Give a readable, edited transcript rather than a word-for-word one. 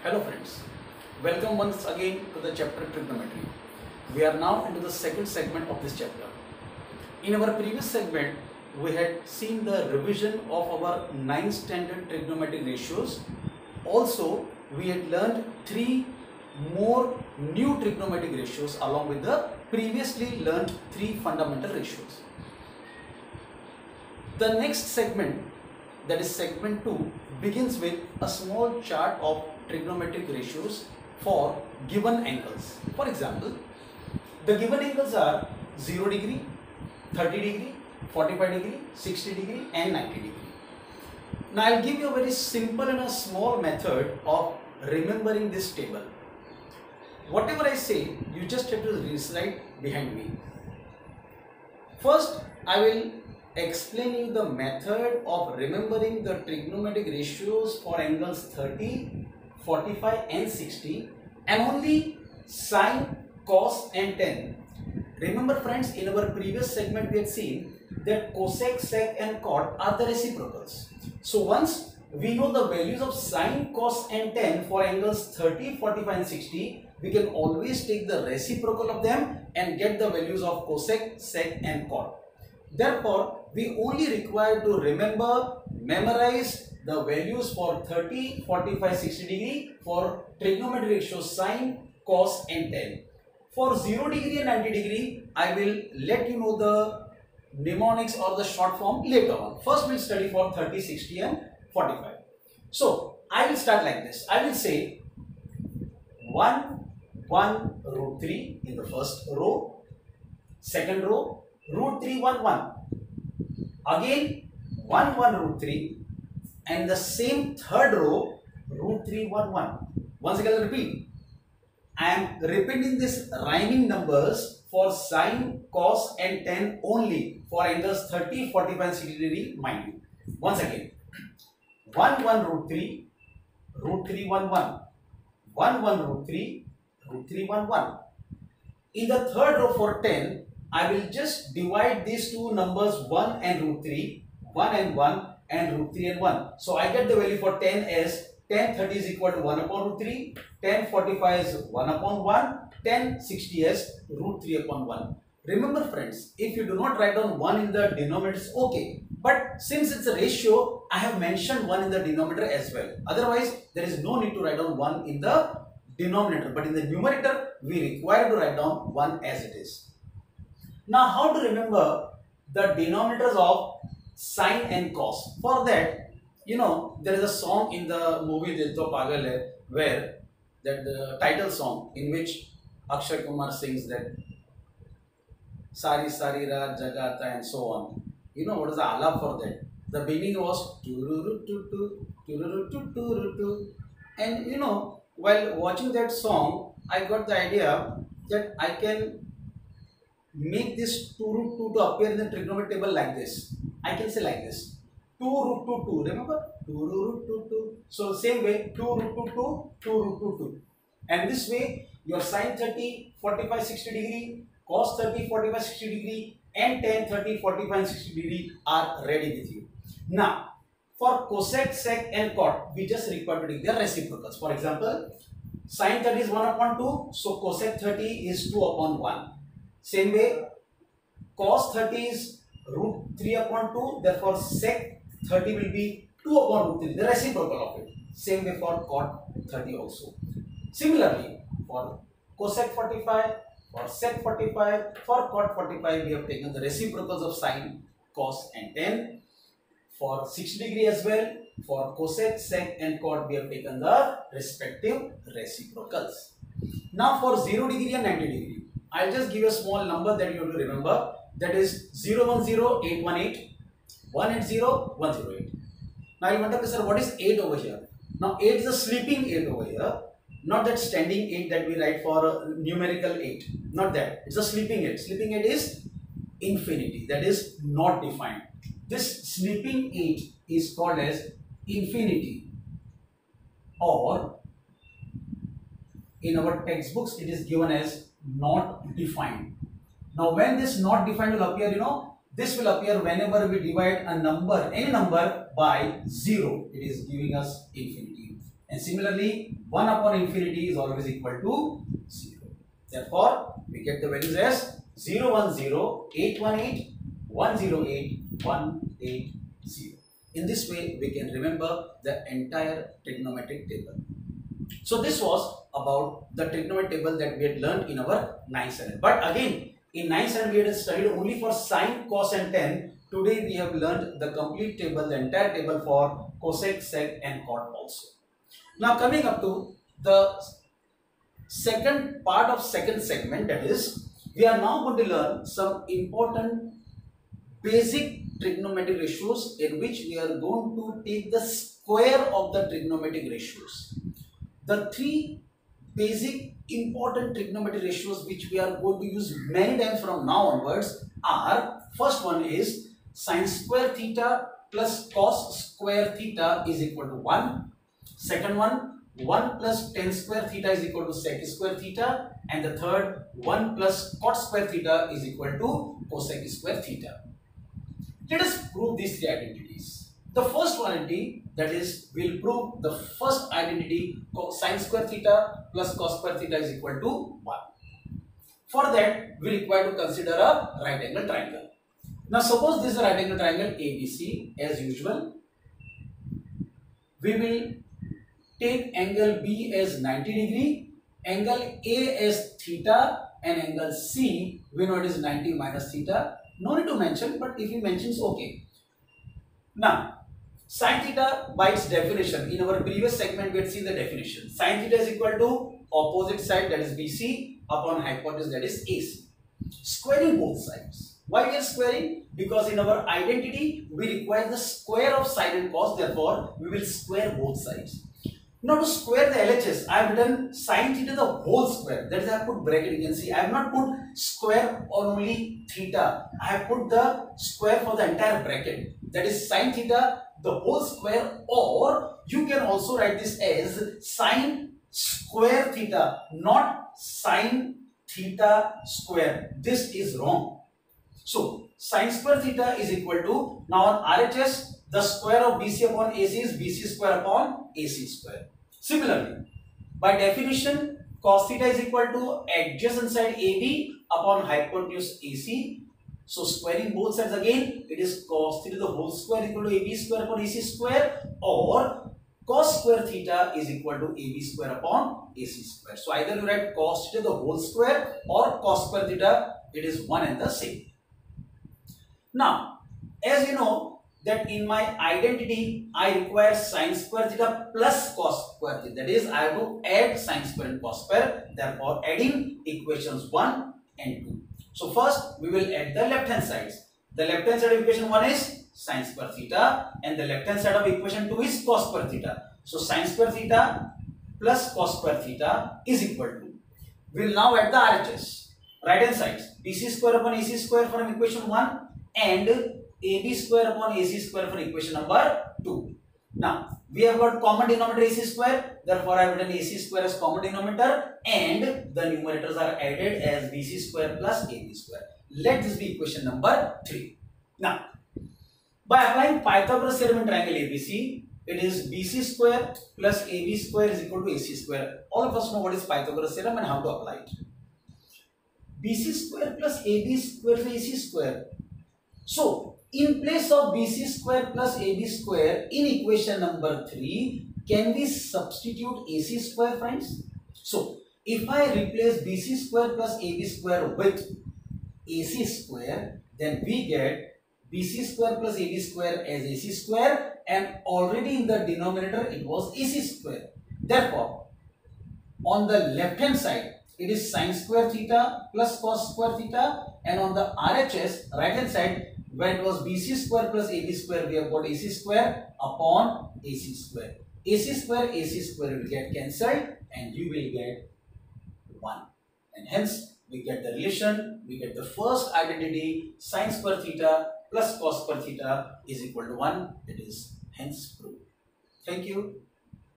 Hello friends, welcome once again to the chapter Trigonometry. We are now into the second segment of this chapter. In our previous segment, we had seen the revision of our 9 standard trigonometric ratios. Also, we had learned 3 more new trigonometric ratios along with the previously learned 3 fundamental ratios. The next segment, that is segment 2, begins with a small chart of trigonometric ratios for given angles. For example, the given angles are 0 degree, 30 degree, 45 degree, 60 degree and 90 degree. Now I will give you a very simple and a small method of remembering this table. Whatever I say, you just have to recite behind me. First, I will explain you the method of remembering the trigonometric ratios for angles 30, 45 and 60 and only sine, cos and tan. Remember friends, in our previous segment we had seen that cosec, sec and cot are the reciprocals. So once we know the values of sine, cos and tan for angles 30, 45 and 60, we can always take the reciprocal of them and get the values of cosec, sec and cot. Therefore, we only require to memorize the values for 30, 45, 60 degree for trigonometric ratios sine, cos and tan. For 0 degree and 90 degree, I will let you know the mnemonics or the short form later on. First, we'll study for 30, 60 and 45. So, I will start like this. I will say 1, 1, root 3 in the first row. Second row, root 3, 1, 1. Again, 1, 1, root 3. And the same third row, root 3, 1, 1. Once again, I'll repeat. I am repeating this rhyming numbers for sine, cos and tan only for angles 30, 45 and 60 degree, mind you. Once again, 1, 1, root 3, root 3, 1, 1. 1, 1, root 3, root 3, 1, 1. In the third row for 10, I will just divide these two numbers 1 and root 3, 1 and 1 and root 3 and 1. So I get the value for 10 as 10 30 is equal to 1 upon root 3, 10 45 is 1 upon 1, 10 60 as root 3 upon 1. Remember friends, if you do not write down 1 in the denominator, it's okay. But since it's a ratio, I have mentioned 1 in the denominator as well. Otherwise, there is no need to write down 1 in the denominator. But in the numerator, we require to write down 1 as it is. Now, how to remember the denominators of sine and cos? For that, you know, there is a song in the movie Dil To Pagal Hai, where that the title song in which Akshay Kumar sings that Sari Sari Raat Jagata and so on. You know what is the alap for that? The beginning was and you know, while watching that song, I got the idea that I can make this 2 root 2 to appear in the trigonometry table like this. I can say like this. 2 root 2 2. Remember? 2 root 2 2. So same way 2 root 2 2, 2 root 2 2. And this way your sine 30, 45, 60 degree, cos 30, 45, 60 degree and tan 30, 45 and 60 degree are ready with you. Now, for cosec, sec and cot, we just require to take their reciprocals. For example, sine 30 is 1 upon 2. So cosec 30 is 2 upon 1. Same way, cos 30 is root 3 upon 2, therefore sec 30 will be 2 upon root 3, the reciprocal of it. Same way for cot 30 also. Similarly, for cosec 45, for sec 45, for cot 45, we have taken the reciprocals of sine, cos and tan. For 60 degree as well, for cosec, sec and cot, we have taken the respective reciprocals. Now for 0 degree and 90 degree. I'll just give you a small number that you have to remember, that is 010 818 180 108. Now you wonder, sir, what is 8 over here? Now 8 is a sleeping 8 over here, not that standing 8 that we write for numerical 8, not that. It's a sleeping 8. Sleeping 8 is infinity, that is not defined. This sleeping 8 is called as infinity, or in our textbooks it is given as not defined. Now when this not defined will appear, you know, this will appear whenever we divide a number, any number by 0, it is giving us infinity. and similarly 1 upon infinity is always equal to 0. Therefore, we get the values as 0, 1, 0, 8, 1, 8, 1, 0, 8, 1, 8, 0. In this way, we can remember the entire trigonometric table. So this was about the trigonometric table that we had learned in our 9th standard. But again, in 9th standard we had studied only for sine, cos and tan. Today we have learned the complete table, the entire table for cosec, sec and cot also. Now coming up to the second part of second segment, that is, we are now going to learn some important basic trigonometric ratios in which we are going to take the square of the trigonometric ratios. The three basic important trigonometric ratios which we are going to use many times from now onwards are, first one is sin square theta plus cos square theta is equal to 1. Second one, 1 plus tan square theta is equal to sec square theta. And the third, 1 plus cot square theta is equal to cosec square theta. Let us prove these three identities. The first one identity, that is, we'll prove the first identity, sin square theta plus cos square theta is equal to 1. For that, we require to consider a right angle triangle. Now, suppose this is a right angle triangle ABC. As usual, we will take angle B as 90 degree, angle A as theta, and angle C, we know it is 90 minus theta. No need to mention, but if he mentions, okay. Now, sin theta by its definition, in our previous segment we had seen the definition. Sin theta is equal to opposite side, that is BC, upon hypotenuse, that is AC. Squaring both sides. Why we are squaring? Because in our identity we require the square of sin and cos, therefore we will square both sides. Now to square the LHS, I have written sin theta the whole square. That is, I have put bracket. You can see I have not put square on only theta. I have put the square for the entire bracket. That is sin theta the whole square, or you can also write this as sin square theta, not sin theta square. This is wrong. So sin square theta is equal to, now on RHS, the square of BC upon AC is BC square upon AC square. Similarly, by definition, cos theta is equal to adjacent side AB upon hypotenuse AC. So squaring both sides again, it is cos theta the whole square equal to AB square upon AC square, or cos square theta is equal to AB square upon AC square. So either you write cos theta the whole square or cos square theta, it is one and the same. Now, as you know, that in my identity I require sin square theta plus cos square theta. That is, I have to add sin square and cos square. Therefore, adding equations 1 and 2. So first we will add the left hand sides. The left hand side of equation 1 is sin square theta, and the left hand side of equation 2 is cos square theta. So sin square theta plus cos square theta is equal to, we will now add the RHS. Right hand sides, BC square upon AC square from equation 1 and AB square upon AC square for equation number 2. Now, we have got common denominator AC square, therefore I have written AC square as common denominator and the numerators are added as BC square plus AB square. Let this be equation number 3. Now, by applying Pythagoras theorem in triangle ABC, it is BC square plus AB square is equal to AC square. All of us know what is Pythagoras theorem and how to apply it. BC square plus AB square is AC square. So, in place of BC square plus AB square in equation number 3, can we substitute AC square, friends? So, if I replace BC square plus AB square with AC square, then we get BC square plus AB square as AC square, and already in the denominator it was AC square. Therefore, on the left hand side, it is sin square theta plus cos square theta, and on the RHS, right hand side, when it was BC square plus AB square, we have got AC square upon AC square. AC square will get cancelled and you will get 1. And hence, we get the relation, we get the first identity, sin square theta plus cos square theta is equal to 1. It is hence proved. Thank you.